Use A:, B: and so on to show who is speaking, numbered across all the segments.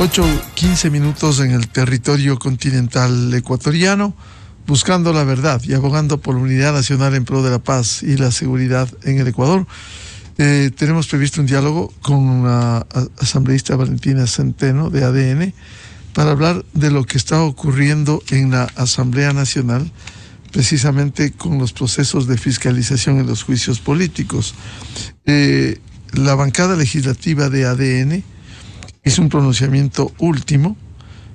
A: 8:15 en el territorio continental ecuatoriano, buscando la verdad y abogando por la unidad nacional en pro de la paz y la seguridad en el Ecuador. Tenemos previsto un diálogo con la asambleísta Valentina Centeno de ADN para hablar de lo que está ocurriendo en la Asamblea Nacional, precisamente con los procesos de fiscalización en los juicios políticos. La bancada legislativa de ADN hizo un pronunciamiento último,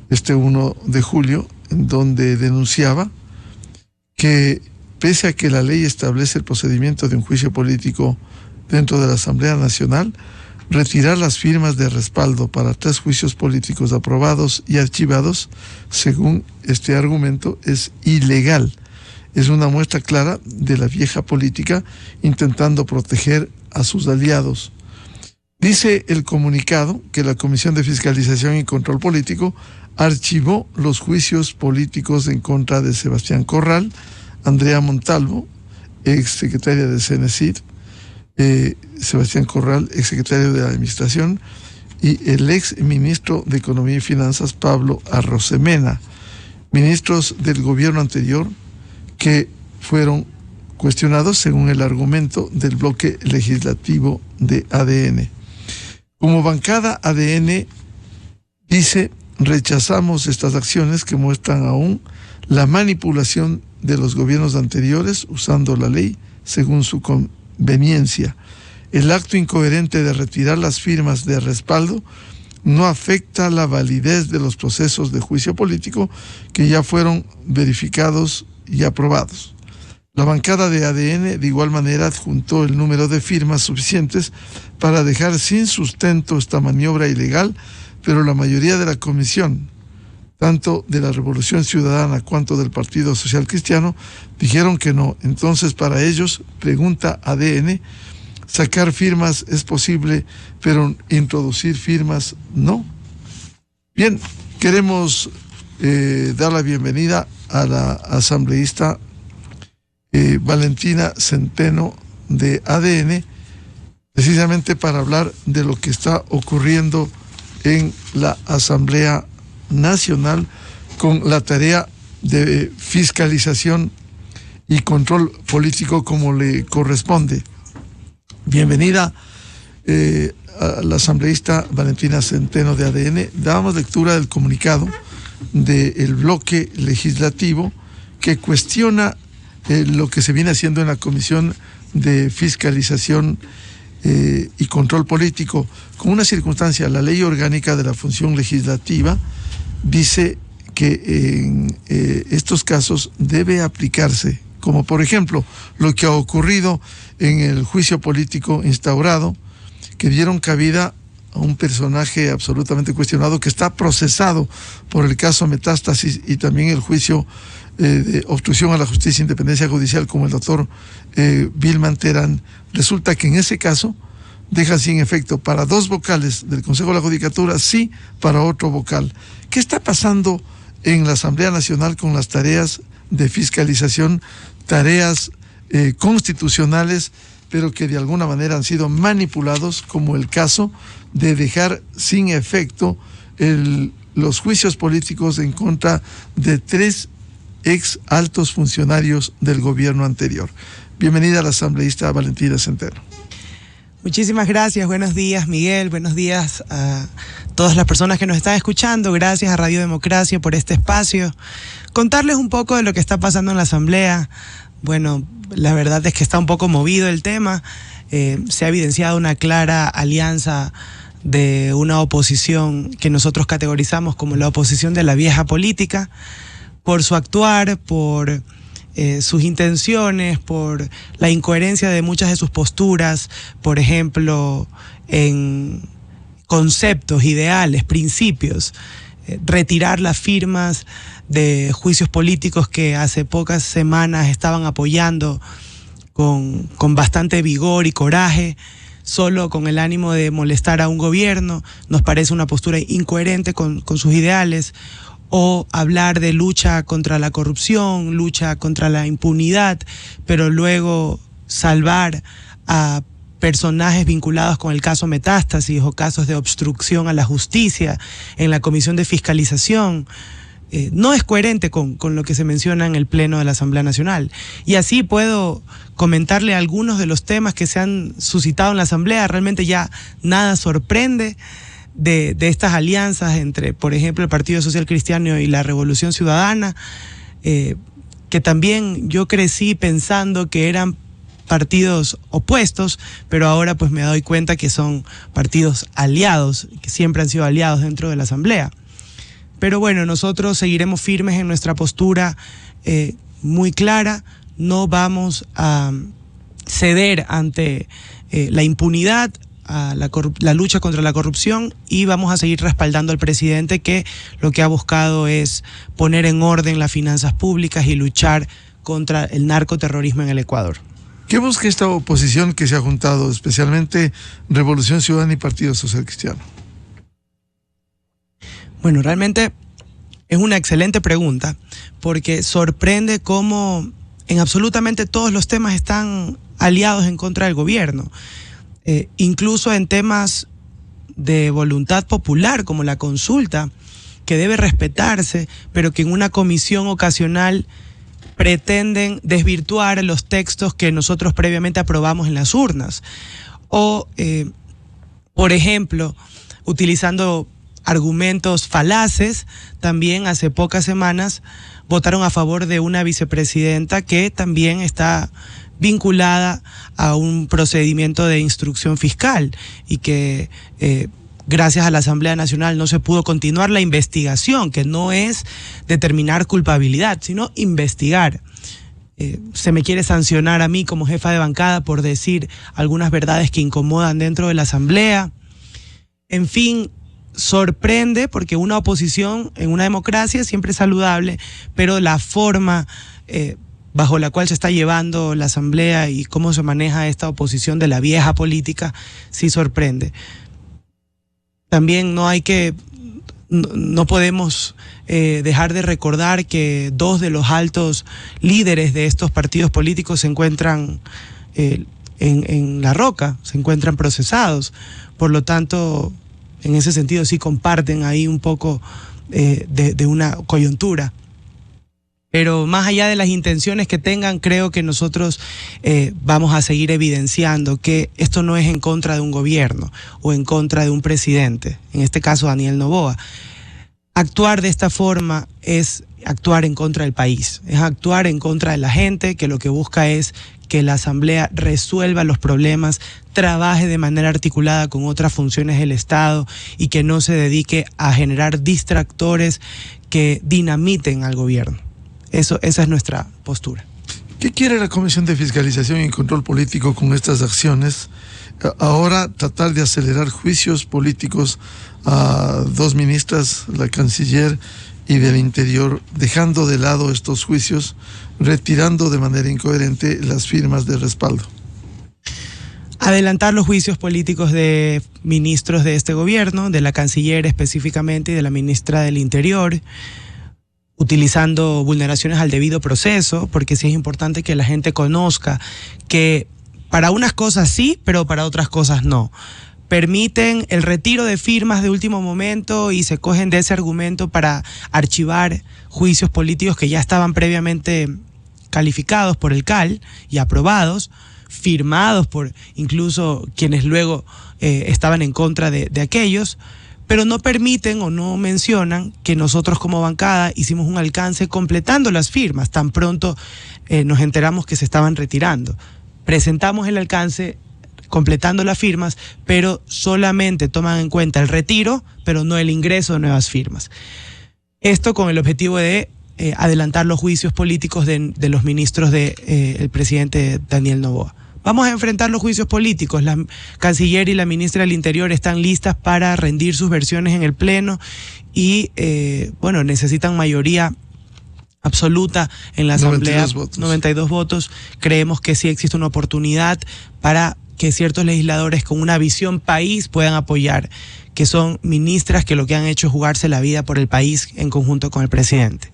A: este 1 de julio, en donde denunciaba que pese a que la ley establece el procedimiento de un juicio político dentro de la Asamblea Nacional, retirar las firmas de respaldo para 3 juicios políticos aprobados y archivados, según este argumento, es ilegal. Es una muestra clara de la vieja política intentando proteger a sus aliados. Dice el comunicado que la Comisión de Fiscalización y Control Político archivó los juicios políticos en contra de Sebastián Corral, Andrea Montalvo, exsecretaria de CENESID, Sebastián Corral, exsecretario de la Administración, y el ex ministro de Economía y Finanzas, Pablo Arrosemena, ministros del gobierno anterior que fueron cuestionados según el argumento del bloque legislativo de ADN. Como bancada ADN dice, rechazamos estas acciones que muestran aún la manipulación de los gobiernos anteriores usando la ley según su conveniencia. El acto incoherente de retirar las firmas de respaldo no afecta la validez de los procesos de juicio político que ya fueron verificados y aprobados. La bancada de ADN de igual manera adjuntó el número de firmas suficientes para dejar sin sustento esta maniobra ilegal, pero la mayoría de la comisión, tanto de la Revolución Ciudadana cuanto del Partido Social Cristiano, dijeron que no. Entonces, para ellos, pregunta ADN, sacar firmas es posible, pero introducir firmas no. Bien, queremos dar la bienvenida a la asambleísta Valentina Centeno de ADN, precisamente para hablar de lo que está ocurriendo en la Asamblea Nacional con la tarea de fiscalización y control político como le corresponde. Bienvenida a la asambleísta Valentina Centeno de ADN. Damos lectura del comunicado del bloque legislativo que cuestiona lo que se viene haciendo en la Comisión de Fiscalización y Control Político, con una circunstancia. La Ley Orgánica de la Función Legislativa dice que en estos casos debe aplicarse, como por ejemplo lo que ha ocurrido en el juicio político instaurado, que dieron cabida a un personaje absolutamente cuestionado que está procesado por el caso Metástasis y también el juicio de obstrucción a la justicia e independencia judicial, como el doctor Vilman Terán. Resulta que en ese caso deja sin efecto para 2 vocales del Consejo de la Judicatura, sí para otro vocal. ¿Qué está pasando en la Asamblea Nacional con las tareas de fiscalización, tareas constitucionales, pero que de alguna manera han sido manipulados, como el caso de dejar sin efecto los juicios políticos en contra de 3 ex altos funcionarios del gobierno anterior? Bienvenida a la asambleísta Valentina Centeno.
B: Muchísimas gracias, buenos días Miguel, buenos días a todas las personas que nos están escuchando. Gracias a Radio Democracia por este espacio. Contarles un poco de lo que está pasando en la asamblea. Bueno, la verdad es que está un poco movido el tema. Se ha evidenciado una clara alianza de una oposición que nosotros categorizamos como la oposición de la vieja política, por su actuar, por sus intenciones, por la incoherencia de muchas de sus posturas, por ejemplo, en conceptos, ideales, principios, retirar las firmas de juicios políticos que hace pocas semanas estaban apoyando con bastante vigor y coraje, solo con el ánimo de molestar a un gobierno. Nos parece una postura incoherente con sus ideales. O hablar de lucha contra la corrupción, lucha contra la impunidad, pero luego salvar a personajes vinculados con el caso Metástasis o casos de obstrucción a la justicia en la Comisión de Fiscalización. No es coherente con lo que se menciona en el Pleno de la Asamblea Nacional. Y así puedo comentarle algunos de los temas que se han suscitado en la Asamblea. Realmente ya nada sorprende de estas alianzas entre, por ejemplo, el Partido Social Cristiano y la Revolución Ciudadana, que también yo crecí pensando que eran partidos opuestos, pero ahora pues me doy cuenta que son partidos aliados, que siempre han sido aliados dentro de la Asamblea. Pero bueno, nosotros seguiremos firmes en nuestra postura muy clara. No vamos a ceder ante la impunidad, a la lucha contra la corrupción, y vamos a seguir respaldando al presidente, que lo que ha buscado es poner en orden las finanzas públicas y luchar contra el narcoterrorismo en el Ecuador.
A: ¿Qué busca esta oposición que se ha juntado, especialmente Revolución Ciudadana y Partido Social Cristiano?
B: Bueno, realmente es una excelente pregunta, porque sorprende cómo en absolutamente todos los temas están aliados en contra del gobierno. Incluso en temas de voluntad popular, como la consulta, que debe respetarse, pero que en una comisión ocasional pretenden desvirtuar los textos que nosotros previamente aprobamos en las urnas. O, por ejemplo, utilizando argumentos falaces, también hace pocas semanas votaron a favor de una vicepresidenta que también está vinculada a un procedimiento de instrucción fiscal y que gracias a la Asamblea Nacional no se pudo continuar la investigación, que no es determinar culpabilidad, sino investigar. Se me quiere sancionar a mí como jefa de bancada por decir algunas verdades que incomodan dentro de la Asamblea. En fin, sorprende porque una oposición en una democracia siempre es saludable, pero la forma bajo la cual se está llevando la Asamblea y cómo se maneja esta oposición de la vieja política sí sorprende. También no podemos dejar de recordar que dos de los altos líderes de estos partidos políticos se encuentran en La Roca, se encuentran procesados. Por lo tanto, en ese sentido sí comparten ahí un poco de una coyuntura. Pero más allá de las intenciones que tengan, creo que nosotros vamos a seguir evidenciando que esto no es en contra de un gobierno o en contra de un presidente, en este caso Daniel Noboa. Actuar de esta forma es actuar en contra del país, es actuar en contra de la gente que lo que busca es que la Asamblea resuelva los problemas, trabaje de manera articulada con otras funciones del Estado y que no se dedique a generar distractores que dinamiten al gobierno. Esa es nuestra postura.
A: ¿Qué quiere la Comisión de Fiscalización y Control Político con estas acciones? Ahora tratar de acelerar juicios políticos a dos ministras, la canciller y del Interior, dejando de lado estos juicios, retirando de manera incoherente las firmas de respaldo.
B: Adelantar los juicios políticos de ministros de este gobierno, de la canciller específicamente y de la ministra del Interior, utilizando vulneraciones al debido proceso, porque sí es importante que la gente conozca que para unas cosas sí, pero para otras cosas no. Permiten el retiro de firmas de último momento y se cogen de ese argumento para archivar juicios políticos que ya estaban previamente calificados por el CAL y aprobados, firmados por incluso quienes luego estaban en contra de aquellos, pero no permiten o no mencionan que nosotros como bancada hicimos un alcance completando las firmas, tan pronto nos enteramos que se estaban retirando. Presentamos el alcance completando las firmas, pero solamente toman en cuenta el retiro, pero no el ingreso de nuevas firmas. Esto con el objetivo de adelantar los juicios políticos de los ministros del presidente Daniel Noboa. Vamos a enfrentar los juicios políticos. La canciller y la ministra del Interior están listas para rendir sus versiones en el Pleno y, necesitan mayoría absoluta en la Asamblea, 92 votos. Creemos que sí existe una oportunidad para que ciertos legisladores con una visión país puedan apoyar, que son ministras que lo que han hecho es jugarse la vida por el país en conjunto con el presidente.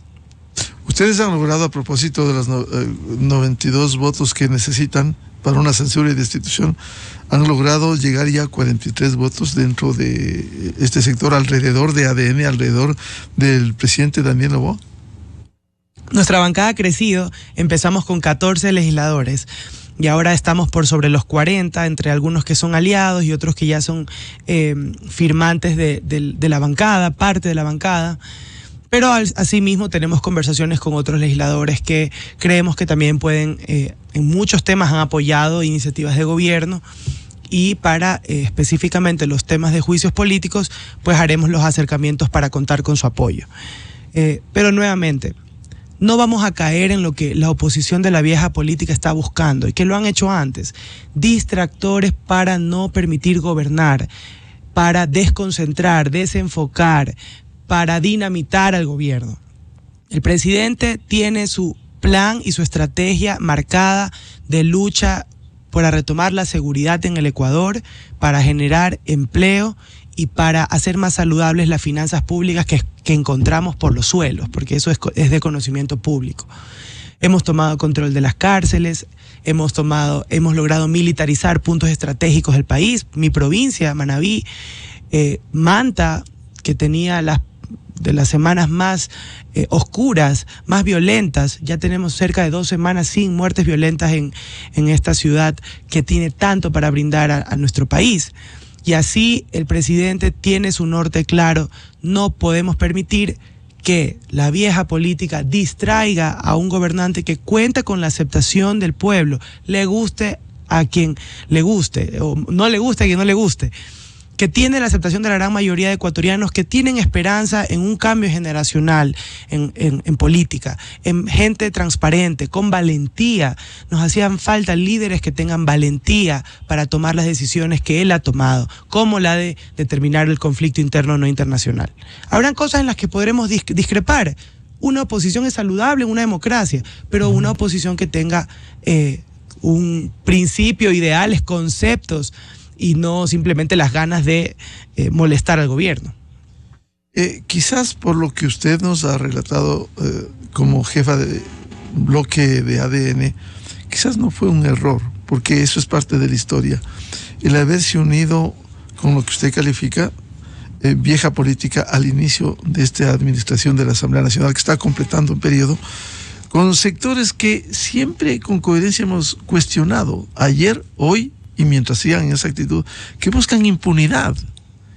A: Ustedes han logrado, a propósito de los 92 votos que necesitan para una censura y destitución, han logrado llegar ya a 43 votos dentro de este sector, alrededor de ADN, alrededor del presidente Daniel Noboa.
B: Nuestra bancada ha crecido, empezamos con 14 legisladores y ahora estamos por sobre los 40, entre algunos que son aliados y otros que ya son firmantes de la bancada, parte de la bancada. Pero asimismo tenemos conversaciones con otros legisladores que creemos que también pueden, en muchos temas han apoyado iniciativas de gobierno, y para específicamente los temas de juicios políticos, pues haremos los acercamientos para contar con su apoyo. Pero nuevamente, no vamos a caer en lo que la oposición de la vieja política está buscando y que lo han hecho antes: distractores para no permitir gobernar, para desconcentrar, desenfocar, para dinamitar al gobierno. El presidente tiene su plan y su estrategia marcada de lucha para retomar la seguridad en el Ecuador, para generar empleo y para hacer más saludables las finanzas públicas que encontramos por los suelos, porque eso es de conocimiento público. Hemos tomado control de las cárceles, hemos logrado militarizar puntos estratégicos del país. Mi provincia, Manabí, Manta, que tenía de las semanas más oscuras, más violentas, ya tenemos cerca de 2 semanas sin muertes violentas en esta ciudad que tiene tanto para brindar a nuestro país. Y así el presidente tiene su norte claro: no podemos permitir que la vieja política distraiga a un gobernante que cuenta con la aceptación del pueblo, le guste a quien le guste, o no le guste a quien no le guste, que tiene la aceptación de la gran mayoría de ecuatorianos que tienen esperanza en un cambio generacional en política, en gente transparente, con valentía. Nos hacían falta líderes que tengan valentía para tomar las decisiones que él ha tomado, como la de determinar el conflicto interno no internacional. Habrán cosas en las que podremos discrepar. Una oposición es saludable en una democracia, pero una oposición que tenga un principio, ideales, conceptos, y no simplemente las ganas de molestar al gobierno.
A: Quizás por lo que usted nos ha relatado como jefa de bloque de ADN, quizás no fue un error, porque eso es parte de la historia. El haberse unido con lo que usted califica vieja política al inicio de esta administración de la Asamblea Nacional, que está completando un periodo, con sectores que siempre con coherencia hemos cuestionado, ayer, hoy, y mientras sigan en esa actitud, que buscan impunidad.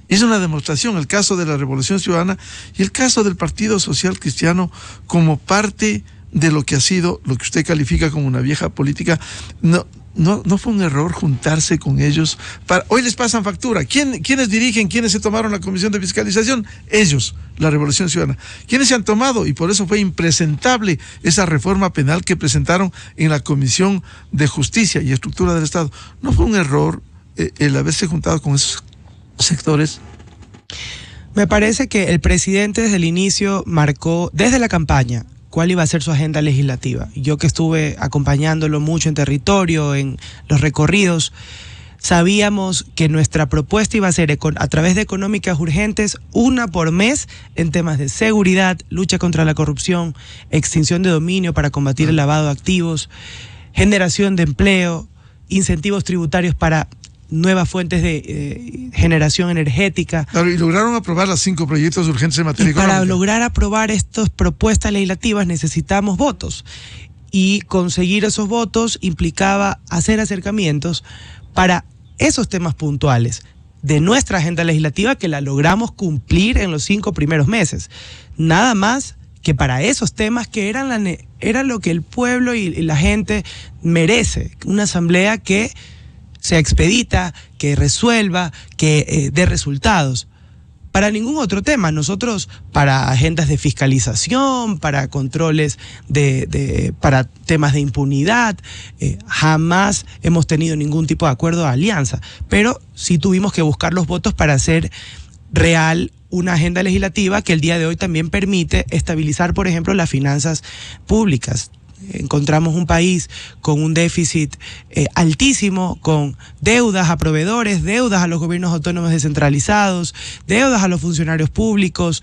A: Es una demostración el caso de la Revolución Ciudadana y el caso del Partido Social Cristiano como parte de lo que ha sido, lo que usted califica como una vieja política. No fue un error juntarse con ellos. Hoy les pasan factura. ¿Quiénes dirigen? ¿Quiénes se tomaron la comisión de fiscalización? Ellos, la Revolución Ciudadana. ¿Quiénes se han tomado? Y por eso fue impresentable esa reforma penal que presentaron en la Comisión de Justicia y Estructura del Estado. ¿No fue un error el haberse juntado con esos sectores?
B: Me parece que el presidente desde el inicio marcó, desde la campaña, cuál iba a ser su agenda legislativa. Yo que estuve acompañándolo mucho en territorio, en los recorridos, sabíamos que nuestra propuesta iba a ser a través de económicas urgentes, una por mes, en temas de seguridad, lucha contra la corrupción, extinción de dominio para combatir el lavado de activos, generación de empleo, incentivos tributarios para nuevas fuentes de generación energética.
A: Claro, y lograron aprobar los 5 proyectos urgentes en materia económica.
B: Para lograr aprobar estas propuestas legislativas necesitamos votos, y conseguir esos votos implicaba hacer acercamientos para esos temas puntuales de nuestra agenda legislativa, que la logramos cumplir en los 5 primeros meses. Nada más que para esos temas que eran lo que el pueblo y la gente merece. Una asamblea que sea expedita, que resuelva, que dé resultados. Para ningún otro tema. Nosotros, para agendas de fiscalización, para controles para temas de impunidad, jamás hemos tenido ningún tipo de acuerdo de alianza. Pero sí tuvimos que buscar los votos para hacer real una agenda legislativa que el día de hoy también permite estabilizar, por ejemplo, las finanzas públicas. Encontramos un país con un déficit altísimo, con deudas a proveedores, deudas a los gobiernos autónomos descentralizados, deudas a los funcionarios públicos,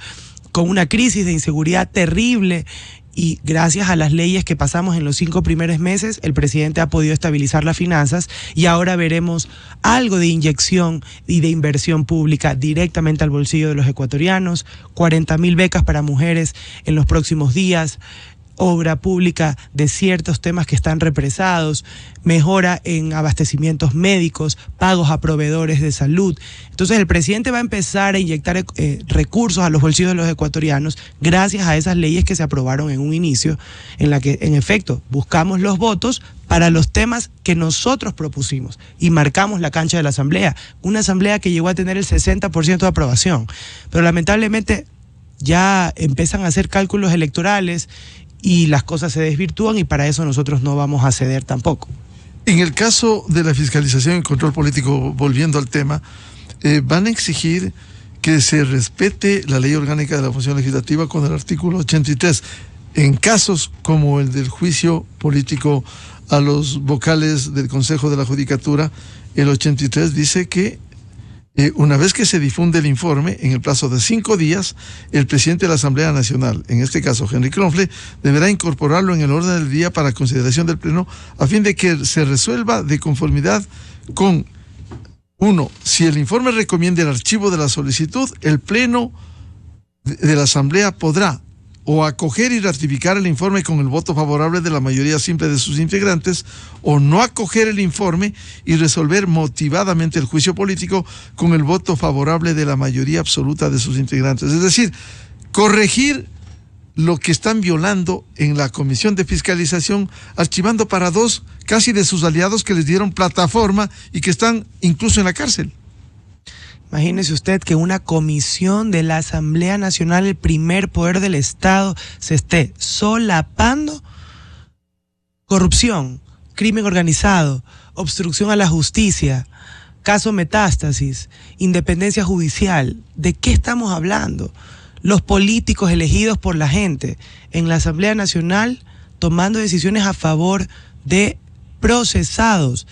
B: con una crisis de inseguridad terrible, y gracias a las leyes que pasamos en los 5 primeros meses, el presidente ha podido estabilizar las finanzas y ahora veremos algo de inyección y de inversión pública directamente al bolsillo de los ecuatorianos, 40.000 becas para mujeres en los próximos días, obra pública de ciertos temas que están represados, mejora en abastecimientos médicos, pagos a proveedores de salud. Entonces el presidente va a empezar a inyectar recursos a los bolsillos de los ecuatorianos gracias a esas leyes que se aprobaron en un inicio, en la que en efecto buscamos los votos para los temas que nosotros propusimos y marcamos la cancha de la asamblea, una asamblea que llegó a tener el 60% de aprobación, pero lamentablemente ya empiezan a hacer cálculos electorales y las cosas se desvirtúan y para eso nosotros no vamos a ceder tampoco.
A: En el caso de la fiscalización y control político, volviendo al tema, van a exigir que se respete la ley orgánica de la función legislativa con el artículo 83. En casos como el del juicio político a los vocales del Consejo de la Judicatura, el 83 dice que una vez que se difunde el informe, en el plazo de 5 días, el presidente de la Asamblea Nacional, en este caso Henry Kronfle, deberá incorporarlo en el orden del día para consideración del Pleno, a fin de que se resuelva de conformidad con, 1, si el informe recomienda el archivo de la solicitud, el Pleno de la Asamblea podrá o acoger y ratificar el informe con el voto favorable de la mayoría simple de sus integrantes, o no acoger el informe y resolver motivadamente el juicio político con el voto favorable de la mayoría absoluta de sus integrantes. Es decir, corregir lo que están violando en la Comisión de Fiscalización, archivando para 2 casi de sus aliados que les dieron plataforma y que están incluso en la cárcel.
B: Imagínese usted que una comisión de la Asamblea Nacional, el primer poder del Estado, se esté solapando corrupción, crimen organizado, obstrucción a la justicia, caso Metástasis, independencia judicial. ¿De qué estamos hablando? Los políticos elegidos por la gente en la Asamblea Nacional tomando decisiones a favor de procesados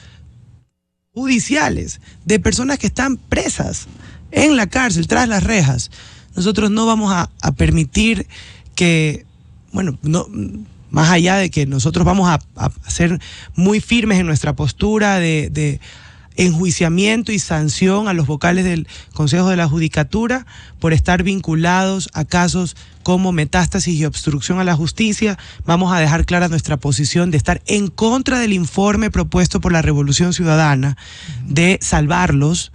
B: judiciales, de personas que están presas en la cárcel, tras las rejas. Nosotros no vamos a permitir que, bueno, no, más allá de que nosotros vamos a ser muy firmes en nuestra postura de enjuiciamiento y sanción a los vocales del Consejo de la Judicatura por estar vinculados a casos como Metástasis y obstrucción a la justicia, vamos a dejar clara nuestra posición de estar en contra del informe propuesto por la Revolución Ciudadana de salvarlos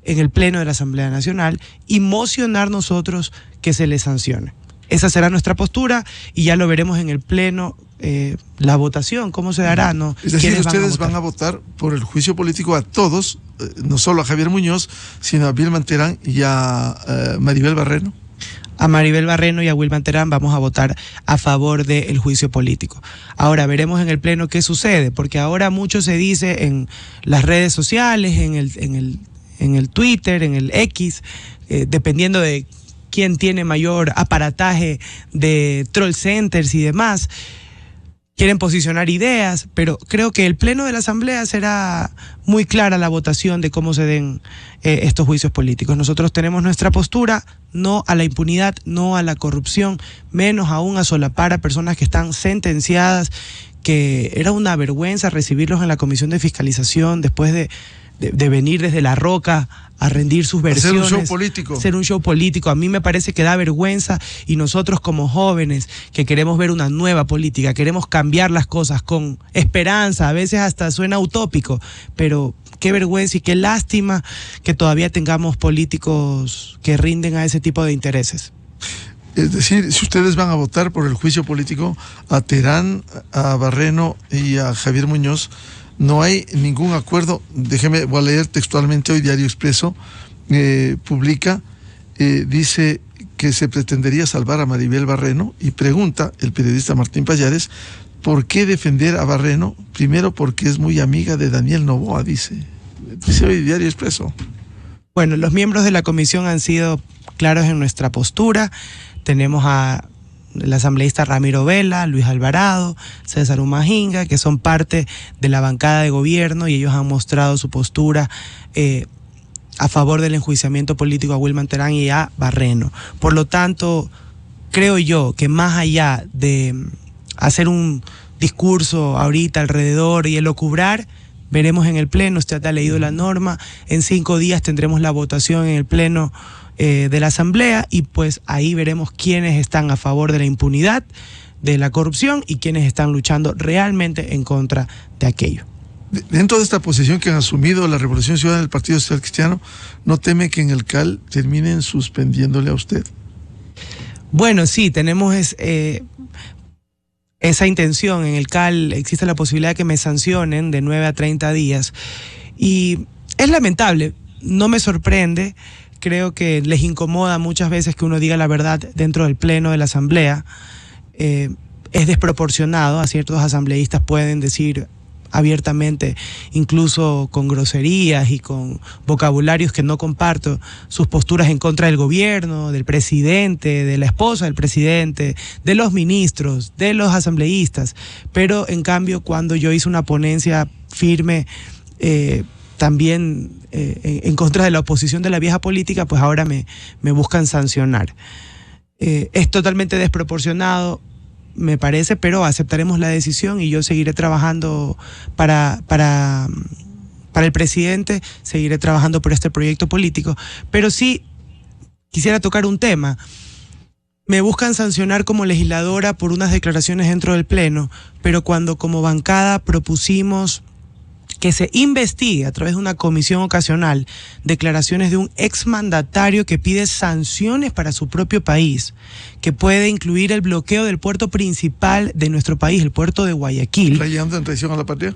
B: en el Pleno de la Asamblea Nacional y mocionar nosotros que se les sancione. Esa será nuestra postura y ya lo veremos en el Pleno, la votación, cómo se dará, ¿no?
A: Es decir, ustedes van a votar por el juicio político a todos, no solo a Javier Muñoz, sino a Wilman Terán y a Maribel Barreno.
B: A Maribel Barreno y a Wilman Terán vamos a votar a favor del juicio político. Ahora veremos en el Pleno qué sucede, porque ahora mucho se dice en las redes sociales, en el Twitter, en el X, dependiendo de quién tiene mayor aparataje de troll centers y demás. Quieren posicionar ideas, pero creo que el Pleno de la Asamblea será muy clara la votación de cómo se den estos juicios políticos. Nosotros tenemos nuestra postura, no a la impunidad, no a la corrupción, menos aún a solapar a personas que están sentenciadas, que era una vergüenza recibirlos en la Comisión de Fiscalización después de venir desde La Roca a rendir sus versiones.
A: Hacer un show político.
B: Ser un show político. A mí me parece que da vergüenza y nosotros como jóvenes que queremos ver una nueva política, queremos cambiar las cosas con esperanza, a veces hasta suena utópico, pero qué vergüenza y qué lástima que todavía tengamos políticos que rinden a ese tipo de intereses.
A: Es decir, si ustedes van a votar por el juicio político a Terán, a Barreno y a Javier Muñoz, no hay ningún acuerdo. Déjeme, voy a leer textualmente hoy Diario Expreso, publica, dice que se pretendería salvar a Maribel Barreno y pregunta el periodista Martín Pallares, ¿por qué defender a Barreno? Primero porque es muy amiga de Daniel Noboa, dice hoy Diario Expreso.
B: Bueno, los miembros de la comisión han sido claros en nuestra postura. Tenemos a el asambleísta Ramiro Vela, Luis Alvarado, César Umajinga, que son parte de la bancada de gobierno y ellos han mostrado su postura a favor del enjuiciamiento político a Wilman Terán y a Barreno. Por lo tanto, creo yo que más allá de hacer un discurso ahorita alrededor y elucubrar, veremos en el Pleno. Usted ha leído la norma, en 5 días tendremos la votación en el Pleno de la Asamblea, y pues ahí veremos quiénes están a favor de la impunidad, de la corrupción, y quiénes están luchando realmente en contra de aquello.
A: Dentro de esta posición que han asumido la Revolución Ciudadana del Partido Social Cristiano, ¿no teme que en el CAL terminen suspendiéndole a usted?
B: Bueno, sí, tenemos esa intención. En el CAL existe la posibilidad de que me sancionen de 9 a 30 días. Y es lamentable, no me sorprende. Creo que les incomoda muchas veces que uno diga la verdad dentro del Pleno de la Asamblea. Es desproporcionado. A ciertos asambleístas pueden decir abiertamente, incluso con groserías y con vocabularios que no comparto, sus posturas en contra del gobierno, del presidente, de la esposa del presidente, de los ministros, de los asambleístas. Pero en cambio, cuando yo hice una ponencia firme también en contra de la oposición de la vieja política, pues ahora me buscan sancionar. Es totalmente desproporcionado, me parece, pero aceptaremos la decisión y yo seguiré trabajando para el presidente, seguiré trabajando por este proyecto político. Pero sí quisiera tocar un tema. Me buscan sancionar como legisladora por unas declaraciones dentro del Pleno, pero cuando como bancada propusimos que se investigue a través de una comisión ocasional declaraciones de un exmandatario que pide sanciones para su propio país, que puede incluir el bloqueo del puerto principal de nuestro país, el puerto de Guayaquil.
A: ¿Rayando en traición a la patria?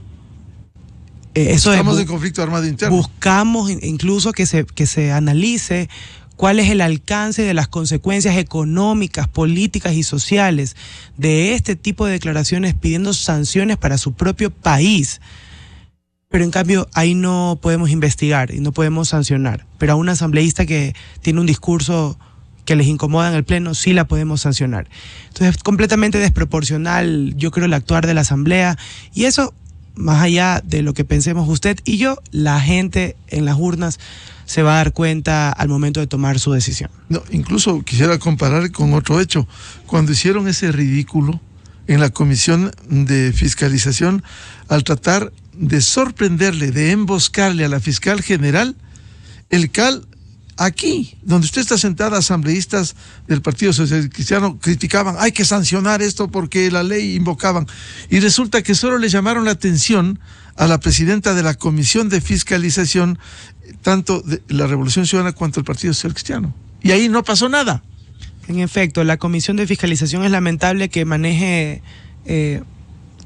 B: Estamos
A: en conflicto armado interno.
B: Buscamos incluso que se analice cuál es el alcance de las consecuencias económicas, políticas y sociales de este tipo de declaraciones pidiendo sanciones para su propio país. Pero en cambio ahí no podemos investigar y no podemos sancionar. Pero a un asambleísta que tiene un discurso que les incomoda en el Pleno, sí la podemos sancionar. Entonces es completamente desproporcional, yo creo, el actuar de la Asamblea. Y eso, más allá de lo que pensemos usted y yo, la gente en las urnas se va a dar cuenta al momento de tomar su decisión.
A: No, incluso quisiera comparar con otro hecho. Cuando hicieron ese ridículo en la Comisión de Fiscalización, al tratar de sorprenderle, de emboscarle a la fiscal general, el CAL, aquí, donde usted está sentada, asambleístas del Partido Social Cristiano criticaban, hay que sancionar esto porque la ley invocaban. Y resulta que solo le llamaron la atención a la presidenta de la Comisión de Fiscalización, tanto de la Revolución Ciudadana cuanto el Partido Social Cristiano. Y ahí no pasó nada.
B: En efecto, la Comisión de Fiscalización es lamentable que maneje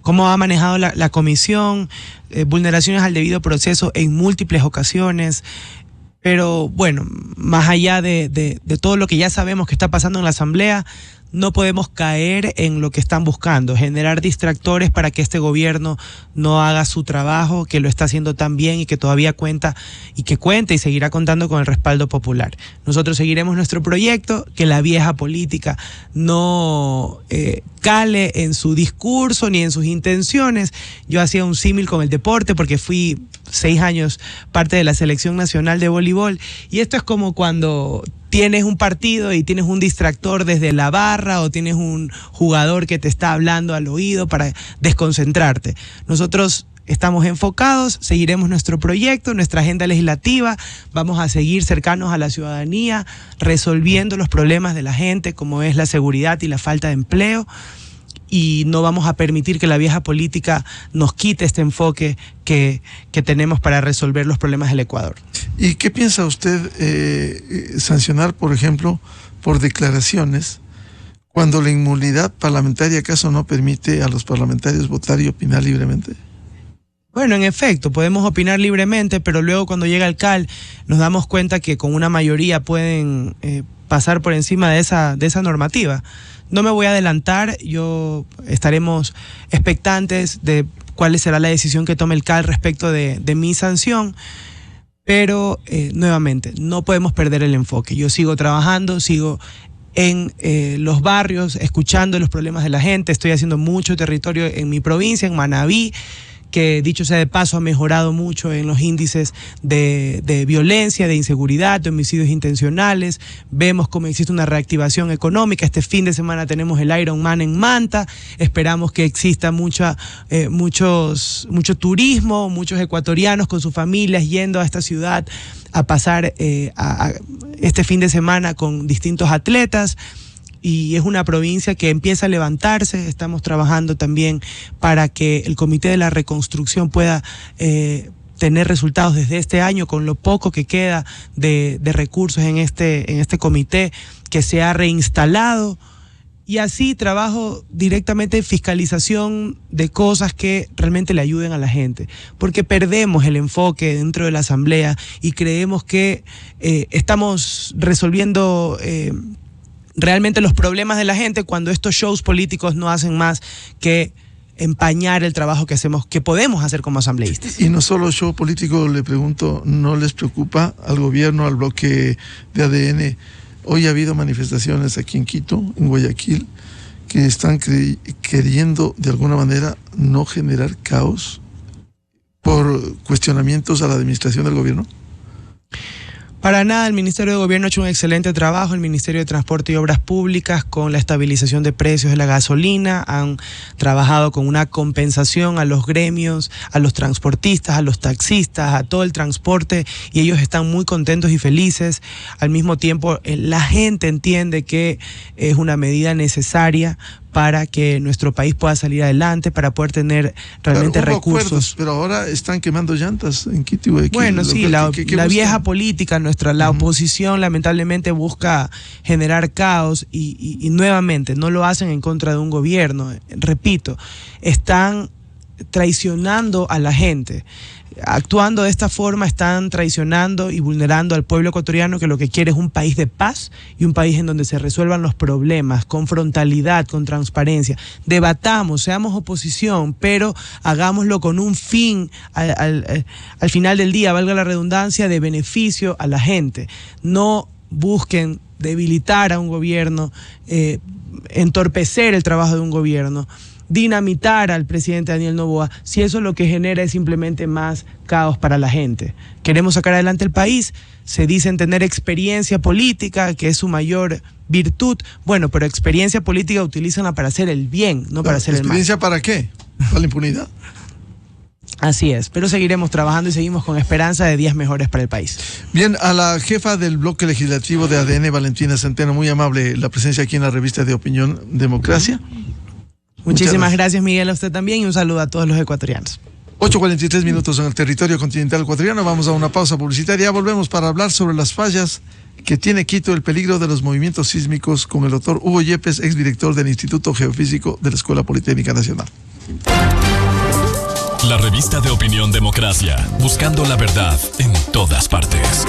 B: cómo ha manejado la comisión, vulneraciones al debido proceso en múltiples ocasiones. Pero bueno, más allá de todo lo que ya sabemos que está pasando en la Asamblea, no podemos caer en lo que están buscando, generar distractores para que este gobierno no haga su trabajo, que lo está haciendo tan bien y que todavía cuenta y seguirá contando con el respaldo popular. Nosotros seguiremos nuestro proyecto, que la vieja política no cale en su discurso ni en sus intenciones. Yo hacía un símil con el deporte porque fui 6 años parte de la selección nacional de voleibol, y esto es como cuando tienes un partido y tienes un distractor desde la barra o tienes un jugador que te está hablando al oído para desconcentrarte. Nosotros estamos enfocados, seguiremos nuestro proyecto, nuestra agenda legislativa, vamos a seguir cercanos a la ciudadanía, resolviendo los problemas de la gente, como es la seguridad y la falta de empleo. Y no vamos a permitir que la vieja política nos quite este enfoque que tenemos para resolver los problemas del Ecuador.
A: ¿Y qué piensa usted sancionar, por ejemplo, por declaraciones, cuando la inmunidad parlamentaria acaso no permite a los parlamentarios votar y opinar libremente?
B: Bueno, en efecto, podemos opinar libremente, pero luego cuando llega el CAL nos damos cuenta que con una mayoría pueden pasar por encima de esa normativa. No me voy a adelantar, estaremos expectantes de cuál será la decisión que tome el CAL respecto de mi sanción, pero nuevamente, no podemos perder el enfoque. Yo sigo trabajando, sigo en los barrios, escuchando los problemas de la gente, estoy haciendo mucho territorio en mi provincia, en Manabí, que dicho sea de paso ha mejorado mucho en los índices de violencia, de inseguridad, de homicidios intencionales. Vemos cómo existe una reactivación económica. Este fin de semana tenemos el Ironman en Manta. Esperamos que exista mucho turismo, muchos ecuatorianos con sus familias yendo a esta ciudad a pasar este fin de semana con distintos atletas. Y es una provincia que empieza a levantarse. Estamos trabajando también para que el Comité de la Reconstrucción pueda tener resultados desde este año, con lo poco que queda de recursos en este comité que se ha reinstalado. Y así trabajo directamente en fiscalización de cosas que realmente le ayuden a la gente, porque perdemos el enfoque dentro de la Asamblea y creemos que estamos resolviendo realmente los problemas de la gente, cuando estos shows políticos no hacen más que empañar el trabajo que hacemos, que podemos hacer como asambleístas.
A: Y no solo show político, le pregunto, ¿no les preocupa al gobierno, al bloque de ADN? Hoy ha habido manifestaciones aquí en Quito, en Guayaquil, que están queriendo de alguna manera no generar caos por cuestionamientos a la administración del gobierno.
B: Para nada, el Ministerio de Gobierno ha hecho un excelente trabajo, el Ministerio de Transporte y Obras Públicas, con la estabilización de precios de la gasolina. Han trabajado con una compensación a los gremios, a los transportistas, a los taxistas, a todo el transporte, y ellos están muy contentos y felices. Al mismo tiempo, la gente entiende que es una medida necesaria para que nuestro país pueda salir adelante, para poder tener realmente recursos. Acuerdos,
A: pero ahora están quemando llantas en Quito y Guayaquil.
B: Bueno, sí, la vieja política, la oposición lamentablemente busca generar caos y nuevamente no lo hacen en contra de un gobierno. Repito, están traicionando a la gente. Actuando de esta forma están traicionando y vulnerando al pueblo ecuatoriano, que lo que quiere es un país de paz y un país en donde se resuelvan los problemas con frontalidad, con transparencia. Debatamos, seamos oposición, pero hagámoslo con un fin al final del día, valga la redundancia, de beneficio a la gente. No busquen debilitar a un gobierno, entorpecer el trabajo de un gobierno, dinamitar al presidente Daniel Noboa, si eso lo que genera es simplemente más caos para la gente. Queremos sacar adelante el país, se dicen tener experiencia política, que es su mayor virtud. Bueno, pero experiencia política utilízanla para hacer el bien, no para hacer el mal.
A: ¿Experiencia para qué? ¿Para la impunidad?
B: Así es, pero seguiremos trabajando y seguimos con esperanza de días mejores para el país.
A: Bien, a la jefa del bloque legislativo de ADN, Valentina Centeno, muy amable la presencia aquí en la revista de Opinión Democracia.
B: Muchísimas gracias, Miguel, a usted también, y un saludo a todos los ecuatorianos.
A: 8:43 minutos en el territorio continental ecuatoriano. Vamos a una pausa publicitaria. Volvemos para hablar sobre las fallas que tiene Quito, el peligro de los movimientos sísmicos, con el doctor Hugo Yepes, exdirector del Instituto Geofísico de la Escuela Politécnica Nacional.
C: La revista de Opinión Democracia, buscando la verdad en todas partes.